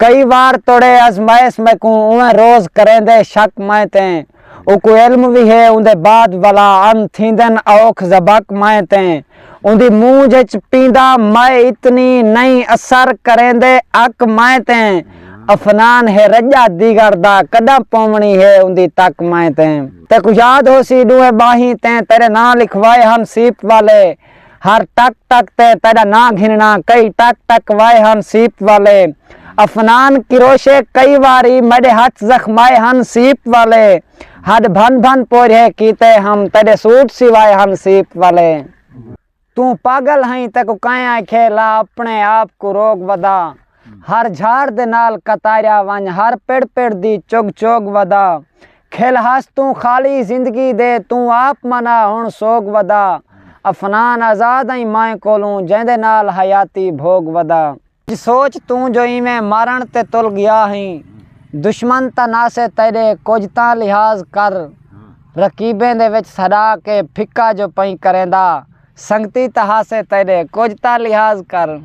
कई बार तोड़े आजमाइश में को उन्हें रोज करेंदे शक मायते उको इल्म भी है उनदे बाद वाला अन थींदन औख जबक मायते उनदी मुंह जच पींदा मैं इतनी नहीं असर करेंदे अक मायते अफनान है रजा दिगरदा कदा पौमणी है उनदी तक मायते ते कुछ याद हो सी दुए बाही ते तेरे ना लिखवाए हम सीप वाले हर टक टक ते तेरा ना घिनना कई टक टक वाए हम सीप वाले अफनान किरोशे कई बारी मेरे हाथ जख्माए हम सीप वाले हद भन भन पोरे कीते हम तेरे सूट सिवाए हम सीप वाले तू पागल हैं तक काया खेला अपने आप को रोग वदा हर झाड़ दे नाल कतारिया वन हर पेड़ पेड़ दी चुग चुग वदा खेल हस तू खाली जिंदगी दे तू आप मना हुण सोग वदा अफनान आजाद ही माए कोलू जेंदे नाल हयाती भोग वदा सोच तू जो इवें मारण ते तुल गया ही दुश्मन ता ना से तेरे कुछ ता लिहाज कर रकीबें दे विच सदा के फिक्का जो पई करेंदा संगती तहा से तेरे कुछ ता लिहाज कर।